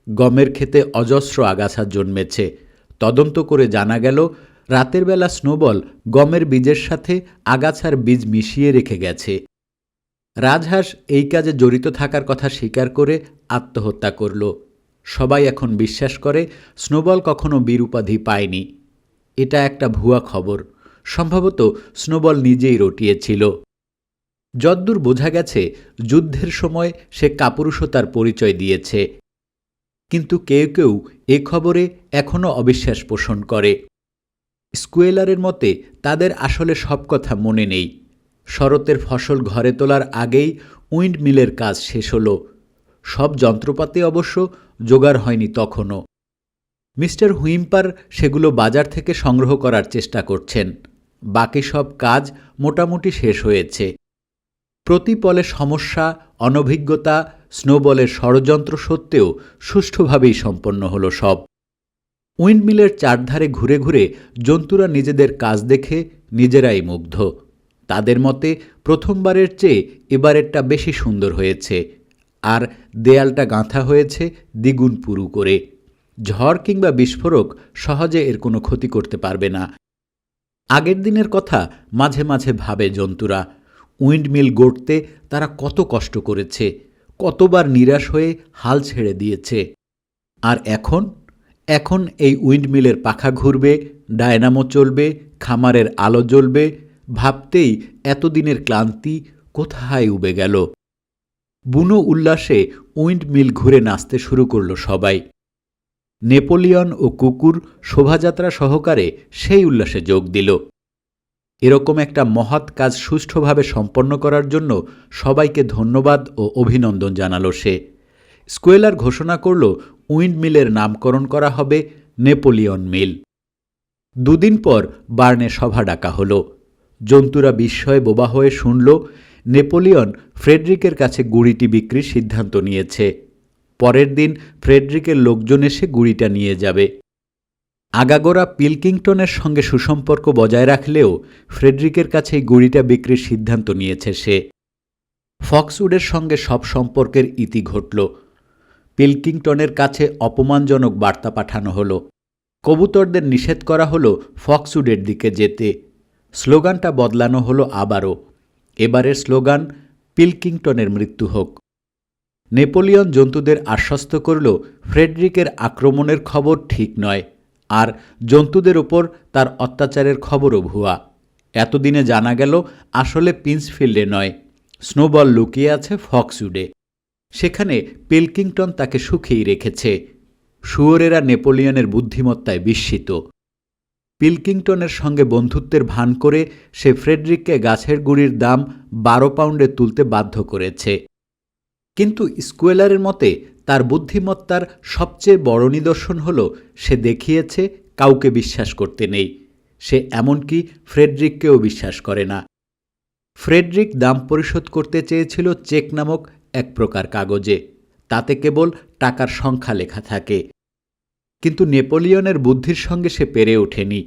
গমের ক্ষেতে অজস্র আগাছা জন্মেছে। তদন্ত করে জানা গেল রাতের বেলা স্নোবল গমের বীজের সাথে আগাছার বীজ মিশিয়ে রেখে গেছে। রাজহাঁস এই কাজে জড়িত থাকার কথা স্বীকার করে আত্মহত্যা করল। সবাই এখন বিশ্বাস করে স্নোবল কখনো বীর উপাধি পায়নি। এটা একটা ভুয়া খবর। সম্ভবত স্নোবল নিজেই রটিয়েছিল। যদ্দূর বোঝা গেছে যুদ্ধের সময় সে কাপুরুষতার পরিচয় দিয়েছে। কিন্তু কেউ কেউ এ খবরে এখনও অবিশ্বাস পোষণ করে। স্কুয়েলারের মতে তাদের আসলে সব কথা মনে নেই। শরতের ফসল ঘরে তোলার আগেই উইন্ড মিলের কাজ শেষ হল। সব যন্ত্রপাতি অবশ্য জোগাড় হয়নি তখনও। মিস্টার হুইম্পার সেগুলো বাজার থেকে সংগ্রহ করার চেষ্টা করছেন। বাকি সব কাজ মোটামুটি শেষ হয়েছে। প্রতিপলে সমস্যা, অনভিজ্ঞতা, স্নোবলের ষড়যন্ত্র সত্ত্বেও সুষ্ঠুভাবেই সম্পন্ন হল সব। উইন্ডমিলের চারধারে ঘুরে ঘুরে জন্তুরা নিজেদের কাজ দেখে নিজেরাই মুগ্ধ। তাদের মতে প্রথমবারের চেয়ে এবারেরটা বেশি সুন্দর হয়েছে, আর দেয়ালটা গাঁথা হয়েছে দ্বিগুণ পুরু করে। ঝড় কিংবা বিস্ফোরক সহজে এর কোনো ক্ষতি করতে পারবে না। আগের দিনের কথা মাঝে মাঝে ভাবে জন্তুরা। উইন্ডমিল গড়তে তারা কত কষ্ট করেছে, কতবার নিরাশ হয়ে হাল ছেড়ে দিয়েছে। আর এখন এই উইন্ডমিলের পাখা ঘুরবে, ডায়নামো চলবে, খামারের আলো জ্বলবে, ভাবতেই এতদিনের ক্লান্তি কোথায় উবে গেল। বুনো উল্লাসে উইন্ডমিল ঘুরে নাচতে শুরু করল সবাই। নেপোলিয়ন ও কুকুর শোভাযাত্রা সহকারে সেই উল্লাসে যোগ দিল। এরকম একটা মহৎ কাজ সুষ্ঠুভাবে সম্পন্ন করার জন্য সবাইকে ধন্যবাদ ও অভিনন্দন জানালো সে। স্কুয়েলার ঘোষণা করল উইন্ডমিলের নামকরণ করা হবে নেপোলিয়ন মিল। দুদিন পর বার্নে সভা ডাকা হল। জন্তুরা বিস্ময়ে বোবা হয়ে শুনল নেপোলিয়ন ফ্রেডরিকের কাছে গুড়িটি বিক্রির সিদ্ধান্ত নিয়েছে। পরের দিন ফ্রেডরিকের লোকজন এসে গুড়িটা নিয়ে যাবে। আগাগোড়া পিলকিংটনের সঙ্গে সুসম্পর্ক বজায় রাখলেও ফ্রেডরিকের কাছেই গুড়িটা বিক্রির সিদ্ধান্ত নিয়েছে সে। ফক্সউডের সঙ্গে সব সম্পর্কের ইতি ঘটল। পিলকিংটনের কাছে অপমানজনক বার্তা পাঠানো হলো। কবুতরদের নিষেধ করা হলো ফক্সউডের দিকে যেতে। স্লোগানটা বদলানো হলো আবারও। এবারের স্লোগান পিলকিংটনের মৃত্যু হোক। নেপোলিয়ন জন্তুদের আশ্বস্ত করল ফ্রেডরিকের আক্রমণের খবর ঠিক নয়, আর জন্তুদের ওপর তার অত্যাচারের খবরও ভুয়া। এতদিনে জানা গেল আসলে পিন্সফিল্ডে নয়, স্নোবল লুকিয়ে আছে ফক্সউডে। সেখানে পিলকিংটন তাকে সুখেই রেখেছে। শুয়োরেরা নেপোলিয়নের বুদ্ধিমত্তায় বিস্মিত। পিলকিংটনের সঙ্গে বন্ধুত্বের ভান করে সে ফ্রেডরিককে গাছের গুঁড়ির দাম 12 পাউন্ডে তুলতে বাধ্য করেছে। কিন্তু স্কুয়েলারের মতে তার বুদ্ধিমত্তার সবচেয়ে বড় নিদর্শন হল সে দেখিয়েছে কাউকে বিশ্বাস করতে নেই। সে এমনকি ফ্রেডরিককেও বিশ্বাস করে না। ফ্রেডরিক দাম পরিশোধ করতে চেয়েছিল চেক নামক এক প্রকার কাগজে। তাতে কেবল টাকার সংখ্যা লেখা থাকে। কিন্তু নেপোলিয়নের বুদ্ধির সঙ্গে সে পেরে ওঠেনি।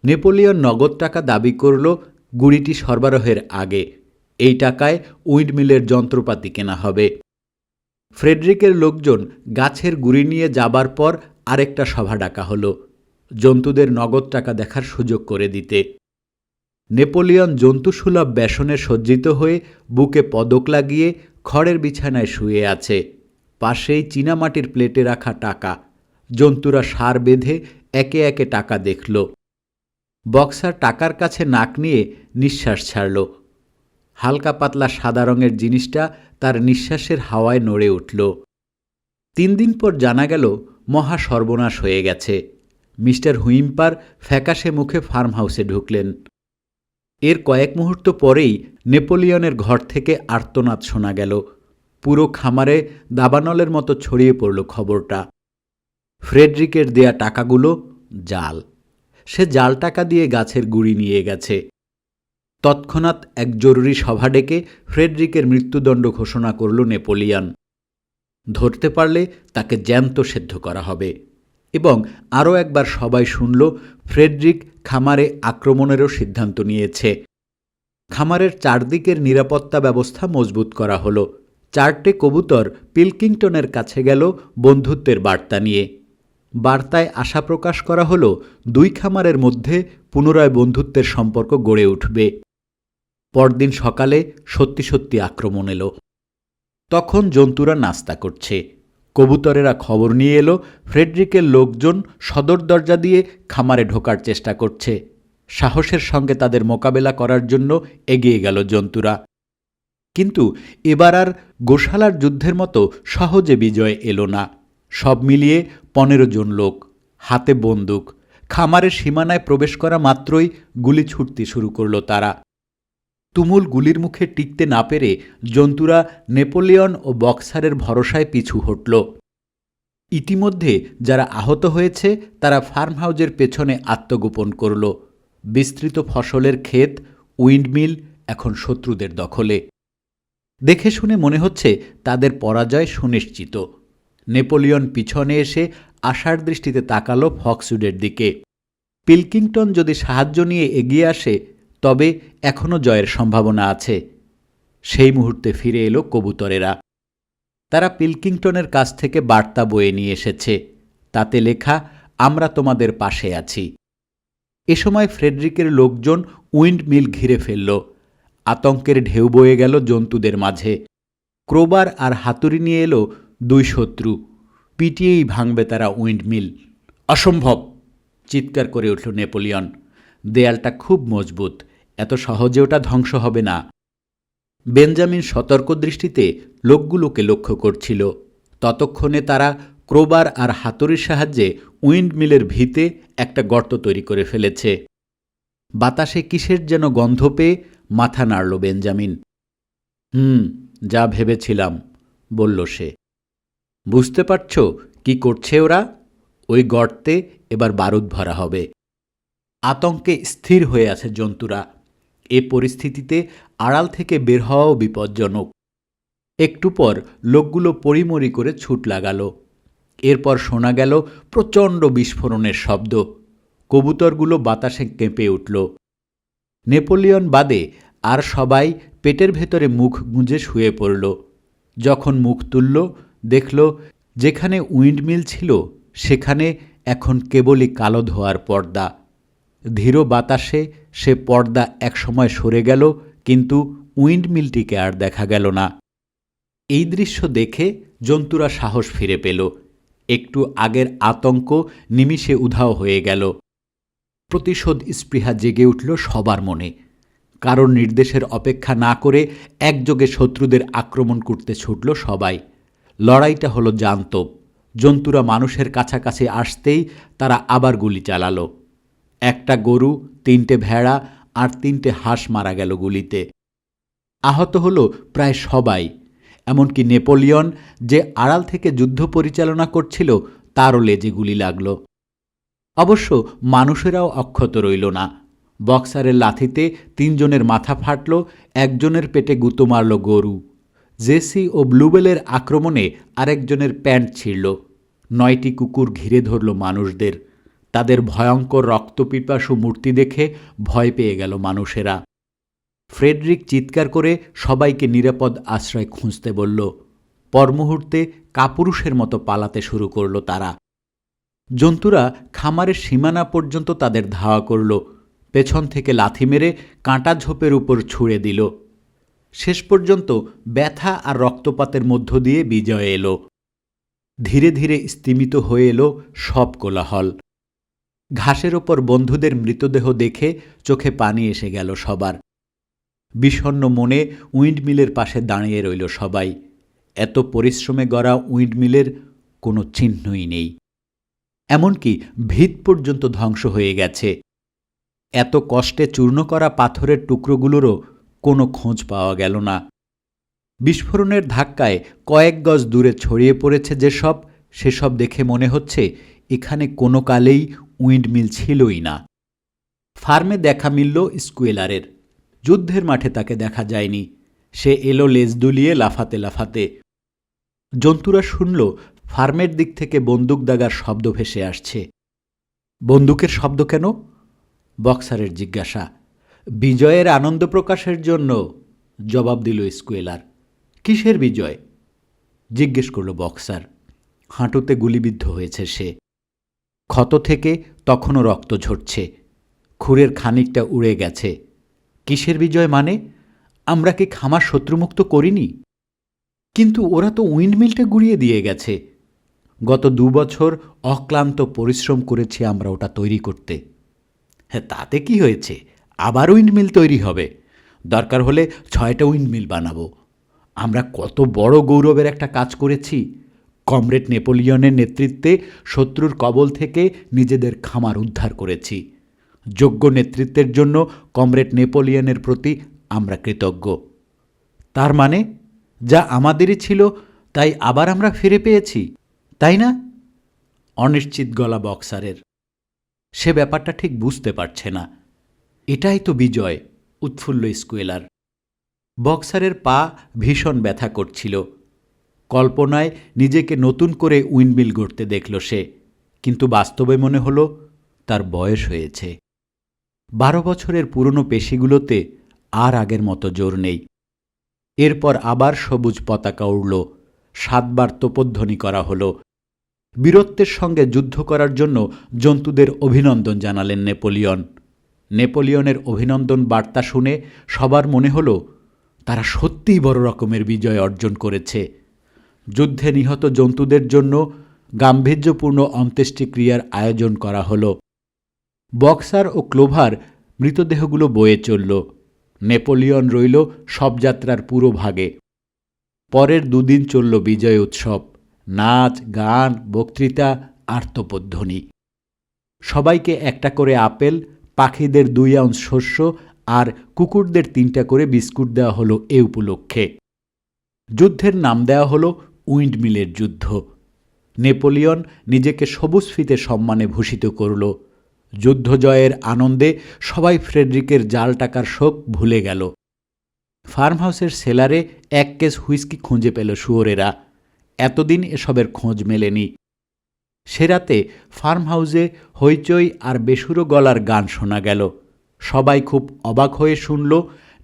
নেপোলিয়ন নগদ টাকা দাবি করল গুড়িটি সরবরাহের আগে। এই টাকায় উইন্ডমিলের যন্ত্রপাতি কেনা হবে। ফ্রেডরিকের লোকজন গাছের গুঁড়ি নিয়ে যাবার পর আরেকটা সভা ডাকা হলো, জন্তুদের নগদ টাকা দেখার সুযোগ করে দিতে। নেপোলিয়ন জন্তুসুলভ বেসনে সজ্জিত হয়ে বুকে পদক লাগিয়ে খড়ের বিছানায় শুয়ে আছে। পাশেই চীনামাটির প্লেটে রাখা টাকা। জন্তুরা সার বেঁধে একে একে টাকা দেখল। বক্সার টাকার কাছে নাক নিয়ে নিঃশ্বাস ছাড়ল। হালকা পাতলা সাদা রঙের জিনিসটা তার নিঃশ্বাসের হাওয়ায় নড়ে উঠল। 3 দিন পর জানা গেল মহা সর্বনাশ হয়ে গেছে। মিস্টার হুইম্পার ফ্যাকাশে মুখে ফার্ম হাউসে ঢুকলেন। এর কয়েক মুহূর্ত পরেই নেপোলিয়নের ঘর থেকে আর্তনাদ শোনা গেল। পুরো খামারে দাবানলের মতো ছড়িয়ে পড়ল খবরটা। ফ্রেডরিকের দেয়া টাকাগুলো জাল। সে জাল টাকা দিয়ে গাছের গুঁড়ি নিয়ে গেছে। তৎক্ষণাৎ এক জরুরি সভা ডেকে ফ্রেডরিকের মৃত্যুদণ্ড ঘোষণা করল নেপোলিয়ন। ধরতে পারলে তাকে জ্যান্ত সেদ্ধ করা হবে। এবং আরও একবার সবাই শুনল ফ্রেডরিক খামারে আক্রমণেরও সিদ্ধান্ত নিয়েছে। খামারের চারদিকের নিরাপত্তা ব্যবস্থা মজবুত করা হলো। 4টে কবুতর পিলকিংটনের কাছে গেল বন্ধুত্বের বার্তা নিয়ে। বার্তায় আশা প্রকাশ করা হলো 2 খামারের মধ্যে পুনরায় বন্ধুত্বের সম্পর্ক গড়ে উঠবে। পরদিন সকালে সত্যি সত্যি আক্রমণ এলো। তখন জন্তুরা নাস্তা করছে। কবুতরেরা খবর নিয়ে এলো ফ্রেডরিকের লোকজন সদর দরজা দিয়ে খামারে ঢোকার চেষ্টা করছে। সাহসের সঙ্গে তাদের মোকাবেলা করার জন্য এগিয়ে গেল জন্তুরা। কিন্তু এবার আর গোশালার যুদ্ধের মতো সহজে বিজয় এলো না। সব মিলিয়ে 15 জন লোক, হাতে বন্দুক, খামারের সীমানায় প্রবেশ করা মাত্রই গুলি ছুটতে শুরু করল তারা। তুমুল গুলির মুখে টিকতে না পেরে জন্তুরা নেপোলিয়ন ও বক্সারের ভরসায় পিছু হটল। ইতিমধ্যে যারা আহত হয়েছে তারা ফার্ম হাউজের পেছনে আত্মগোপন করল। বিস্তৃত ফসলের ক্ষেত, উইন্ডমিল এখন শত্রুদের দখলে। দেখে শুনে মনে হচ্ছে তাদের পরাজয় সুনিশ্চিত। নেপোলিয়ন পিছনে এসে আশার দৃষ্টিতে তাকালো ফক্সউডের দিকে। পিলকিংটন যদি সাহায্য নিয়ে এগিয়ে আসে তবে এখনও জয়ের সম্ভাবনা আছে। সেই মুহূর্তে ফিরে এলো কবুতরেরা। তারা পিলকিংটনের কাছ থেকে বার্তা বয়ে নিয়ে এসেছে। তাতে লেখা, আমরা তোমাদের পাশে আছি। এ সময় ফ্রেডরিকের লোকজন উইন্ডমিল ঘিরে ফেলল। আতঙ্কের ঢেউ বয়ে গেল জন্তুদের মাঝে। ক্রোবার আর হাতুড়ি নিয়ে এলো 2 শত্রু। পিটিয়েই ভাঙবে তারা উইন্ডমিল। অসম্ভব, চিৎকার করে উঠল নেপোলিয়ন। দেয়ালটা খুব মজবুত, এত সহজে ওটা ধ্বংস হবে না। বেঞ্জামিন সতর্ক দৃষ্টিতে লোকগুলোকে লক্ষ্য করছিল। ততক্ষণে তারা ক্রোবার আর হাতুড়ির সাহায্যে উইন্ডমিলের ভিতে একটা গর্ত তৈরি করে ফেলেছে। বাতাসে কিসের যেন গন্ধ পেয়ে মাথা নাড়ল বেঞ্জামিন। যা ভেবেছিলাম, বলল সে। বুঝতে পারছ কি করছে ওরা? ওই গর্তে এবার বারুদ ভরা হবে। আতঙ্কে স্থির হয়ে আছে জন্তুরা। এ পরিস্থিতিতে আড়াল থেকে বের হওয়াও বিপজ্জনক। একটু পর লোকগুলো পরিমরি করে ছুট লাগালো। এরপর শোনা গেল প্রচণ্ড বিস্ফোরণের শব্দ। কবুতরগুলো বাতাসে কেঁপে উঠল। নেপোলিয়ন বাদে আর সবাই পেটের ভেতরে মুখ গুঁজে শুয়ে পড়ল। যখন মুখ তুলল দেখল যেখানে উইন্ডমিল ছিল সেখানে এখন কেবলই কালো ধোঁয়ার পর্দা। ধীর বাতাসে সে পর্দা একসময় সরে গেল, কিন্তু উইন্ডমিলটিকে আর দেখা গেল না। এই দৃশ্য দেখে জন্তুরা সাহস ফিরে পেল। একটু আগের আতঙ্ক নিমিষে উধাও হয়ে গেল। প্রতিশোধ স্পৃহা জেগে উঠল সবার মনে। কারোর নির্দেশের অপেক্ষা না করে একযোগে শত্রুদের আক্রমণ করতে ছুটল সবাই। লড়াইটা হলো জান্তব। জন্তুরা মানুষের কাছাকাছি আসতেই তারা আবার গুলি চালালো। একটা গরু, 3টে ভেড়া আর 3টে হাঁস মারা গেল গুলিতে। আহত হলো প্রায় সবাই, এমনকি নেপোলিয়ন যে আড়াল থেকে যুদ্ধ পরিচালনা করছিল তারও লেজে গুলি লাগল। অবশ্য মানুষেরাও অক্ষত রইল না। বক্সারের লাথিতে 3 জনের মাথা ফাটল, 1 জনের পেটে গুঁতো মারল গরু। জেসি ও ব্লুবেলের আক্রমণে আরেকজনের প্যান্ট ছিঁড়ল। 9টি কুকুর ঘিরে ধরল মানুষদের। তাদের ভয়ঙ্কর রক্তপিপাসু মূর্তি দেখে ভয় পেয়ে গেল মানুষেরা। ফ্রেডরিক চিৎকার করে সবাইকে নিরাপদ আশ্রয় খুঁজতে বলল। পরমুহূর্তে কাপুরুষের মতো পালাতে শুরু করল তারা। জন্তুরা খামারের সীমানা পর্যন্ত তাদের ধাওয়া করল। পেছন থেকে লাথি মেরে কাঁটা ঝোপের উপর ছুঁড়ে দিল। শেষ পর্যন্ত ব্যথা আর রক্তপাতের মধ্য দিয়ে বিজয় এলো। ধীরে ধীরে স্তিমিত হয়ে এলো সব কোলাহল। ঘাসের ওপর বন্ধুদের মৃতদেহ দেখে চোখে পানি এসে গেল সবার। বিষণ্ণ মনে উইন্ডমিলের পাশে দাঁড়িয়ে রইল সবাই। এত পরিশ্রমে গড়া উইন্ডমিলের কোনো চিহ্নই নেই। এমনকি ভিত পর্যন্ত ধ্বংস হয়ে গেছে। এত কষ্টে চূর্ণ করা পাথরের টুকরোগুলোরও কোনো খোঁজ পাওয়া গেল না। বিস্ফোরণের ধাক্কায় কয়েক গজ দূরে ছড়িয়ে পড়েছে যেসব, সেসব দেখে মনে হচ্ছে এখানে কোনো কালেই উইন্ডমিল ছিলই না। ফার্মে দেখা মিলল স্কুয়েলারের। যুদ্ধের মাঠে তাকে দেখা যায়নি। সে এলো লেজ দুলিয়ে লাফাতে লাফাতে। জন্তুরা শুনল ফার্মের দিক থেকে বন্দুক দাগার শব্দ ভেসে আসছে। বন্দুকের শব্দ কেন? বক্সারের জিজ্ঞাসা। বিজয়ের আনন্দ প্রকাশের জন্য, জবাব দিল স্কুয়েলার। কিসের বিজয়? জিজ্ঞেস করল বক্সার। হাঁটুতে গুলিবিদ্ধ হয়েছে সে। ক্ষত থেকে তখনও রক্ত ঝরছে, খুরের খানিকটা উড়ে গেছে। কিসের বিজয় মানে? আমরা কি খামার শত্রুমুক্ত করিনি? কিন্তু ওরা তো উইন্ডমিলটা গুঁড়িয়ে দিয়ে গেছে। গত 2 বছর অক্লান্ত পরিশ্রম করেছি আমরা ওটা তৈরি করতে। হ্যাঁ, তাতে কি হয়েছে? আবার উইন্ডমিল তৈরি হবে। দরকার হলে 6টা উইন্ডমিল বানাবো। আমরা কত বড় গৌরবের একটা কাজ করেছি। কমরেড নেপোলিয়নের নেতৃত্বে শত্রুর কবল থেকে নিজেদের খামার উদ্ধার করেছি। যোগ্য নেতৃত্বের জন্য কমরেড নেপোলিয়নের প্রতি আমরা কৃতজ্ঞ। তার মানে যা আমাদেরই ছিল তাই আবার আমরা ফিরে পেয়েছি, তাই না? অনিশ্চিত গলা বক্সারের। সে ব্যাপারটা ঠিক বুঝতে পারছে না। এটাই তো বিজয়, উৎফুল্ল স্কুয়েলার। বক্সারের পা ভীষণ ব্যথা করছিল। কল্পনায় নিজেকে নতুন করে উইন্ডমিল গড়তে দেখল সে, কিন্তু বাস্তবে মনে হল তার বয়স হয়েছে। 12 বছরের পুরনো পেশিগুলোতে আর আগের মতো জোর নেই। এরপর আবার সবুজ পতাকা উড়ল, 7 বার তোপধ্বনি করা হল। বীরত্বের সঙ্গে যুদ্ধ করার জন্য জন্তুদের অভিনন্দন জানালেন নেপোলিয়ন। নেপোলিয়নের অভিনন্দন বার্তা শুনে সবার মনে হল তারা সত্যিই বড় রকমের বিজয় অর্জন করেছে। যুদ্ধে নিহত জন্তুদের জন্য গাম্ভীর্যপূর্ণ অন্ত্যেষ্টিক্রিয়ার আয়োজন করা হল। বক্সার ও ক্লোভার মৃতদেহগুলো বয়ে চলল। নেপোলিয়ন রইল শবযাত্রার পুরো ভাগে। পরের 2 দিন চলল বিজয় উৎসব। নাচ, গান, বক্তৃতা, আর্তপধ্বনি। সবাইকে একটা করে আপেল, পাখিদের 2 আউন্স শস্য আর কুকুরদের 3টা করে বিস্কুট দেওয়া হলো এ উপলক্ষে। যুদ্ধের নাম দেওয়া হলো উইন্ডমিলের যুদ্ধ। নেপোলিয়ন নিজেকে সবুজ ফিতে সম্মানে ভূষিত করল। যুদ্ধ জয়ের আনন্দে সবাই ফ্রেডরিকের জাল টাকার শোক ভুলে গেল। ফার্মহাউসের সেলারে 1 কেস হুইস্কি খুঁজে পেল শুয়োরেরা। এতদিন এসবের খোঁজ মেলেনি। সে রাতে ফার্মহাউসে হইচই আর বেসুরো গলার গান শোনা গেল। সবাই খুব অবাক হয়ে শুনল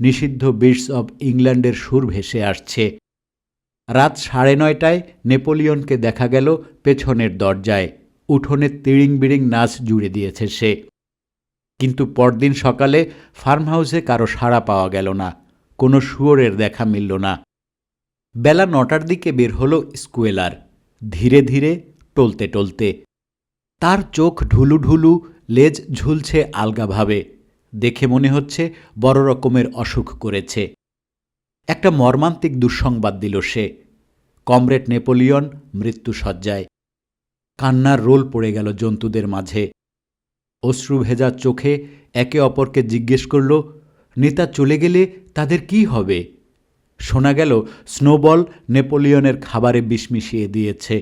নিষিদ্ধ বিটস অব ইংল্যান্ডের সুর ভেসে আসছে। রাত 9:30টায় নেপোলিয়নকে দেখা গেল পেছনের দরজায়। উঠোনে তিড়িং বিড়িং নাচ জুড়ে দিয়েছে সে। কিন্তু পরদিন সকালে ফার্মহাউসে কারো সাড়া পাওয়া গেল না, কোনো শুয়োরের দেখা মিলল না। বেলা 9টার দিকে বের হলো স্কুয়েলার, ধীরে ধীরে, টলতে টলতে। তার চোখ ঢুলু ঢুলু, লেজ ঝুলছে আলগাভাবে। দেখে মনে হচ্ছে বড় রকমের অসুখ করেছে। একটা মর্মান্তিক দুঃসংবাদ দিল সে। Comrade Napoleon মৃত্যুশয্যায়। কান্নার রোল পড়ে গেল জন্তুদের মাঝে। অশ্রু ভেজা চোখে একে অপরকে জিজ্ঞেস করল, নেতা চলে গেলে তাদের কি হবে? শোনা গেল স্নোবল নেপোলিয়নের খাবারে বিষ মিশিয়ে দিয়েছে।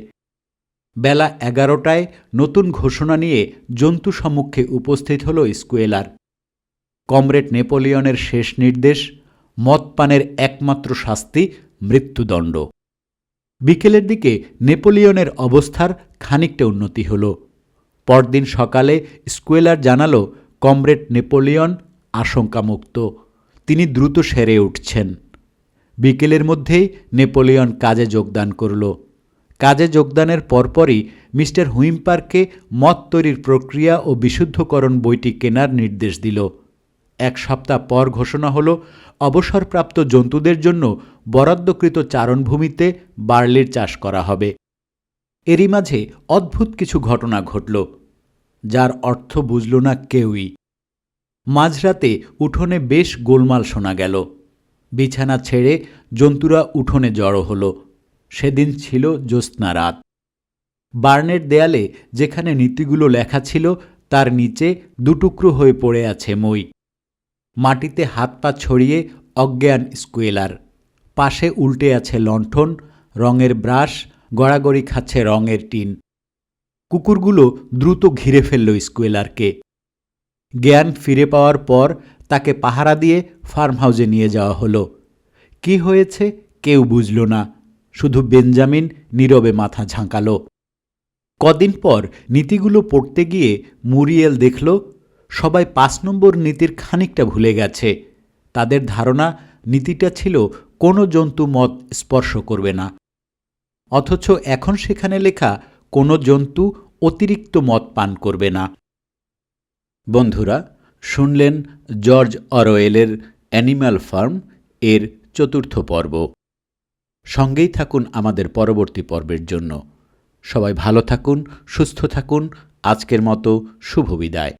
বেলা 11টায় নতুন ঘোষণা নিয়ে জন্তু সম্মুখে উপস্থিত হল স্কুয়েলার। কমরেড নেপোলিয়নের শেষ নির্দেশ, মদ পানের একমাত্র শাস্তি মৃত্যুদণ্ড। বিকেলের দিকে নেপোলিয়নের অবস্থার খানিকটা উন্নতি হল। পরদিন সকালে স্কুয়েলার জানালো কমরেড নেপোলিয়ন আশঙ্কামুক্ত, তিনি দ্রুত সেরে উঠছেন। বিকেলের মধ্যেই নেপোলিয়ন কাজে যোগদান করল। কাজে যোগদানের পরপরই মিস্টার হুইম্পারকে মদ তৈরির প্রক্রিয়া ও বিশুদ্ধকরণ বইটি কেনার নির্দেশ দিল। 1 সপ্তাহ পর ঘোষণা হল অবসরপ্রাপ্ত জন্তুদের জন্য বরাদ্দকৃত চারণভূমিতে বার্লির চাষ করা হবে। এরই মাঝে অদ্ভুত কিছু ঘটনা ঘটল, যার অর্থ বুঝল না কেউই। মাঝরাতে উঠোনে বেশ গোলমাল শোনা গেল। বিছানা ছেড়ে জন্তুরা উঠোনে জড়ো হল। সেদিন ছিল জ্যোৎস্না রাত। বার্নের দেয়ালে যেখানে নীতিগুলো লেখা ছিল তার নিচে 2 টুকরো হয়ে পড়ে আছে মই। মাটিতে হাত পা ছড়িয়ে অজ্ঞান স্কুয়েলার। পাশে উল্টে আছে লণ্ঠন, রঙের ব্রাশ, গড়াগড়ি খাচ্ছে রঙের টিন। কুকুরগুলো দ্রুত ঘিরে ফেলল স্কুয়েলারকে। জ্ঞান ফিরে পাওয়ার পর তাকে পাহারা দিয়ে ফার্মহাউসে নিয়ে যাওয়া হলো। কি হয়েছে কেউ বুঝল না, শুধু বেঞ্জামিন নীরবে মাথা ঝাঁকাল। কদিন পর নীতিগুলো পড়তে গিয়ে মুরিয়েল দেখল সবাই ৫ নম্বর নীতির খানিকটা ভুলে গেছে। তাদের ধারণা নীতিটা ছিল কোনো জন্তু মদ স্পর্শ করবে না, অথচ এখন সেখানে লেখা কোনো জন্তু অতিরিক্ত মদ পান করবে না। বন্ধুরা, শুনলেন জর্জ অরওয়েলের অ্যানিম্যাল ফার্ম এর ৪র্থ পর্ব। সঙ্গেই থাকুন আমাদের পরবর্তী পর্বের জন্য। সবাই ভালো থাকুন, সুস্থ থাকুন। আজকের মতো শুভ বিদায়।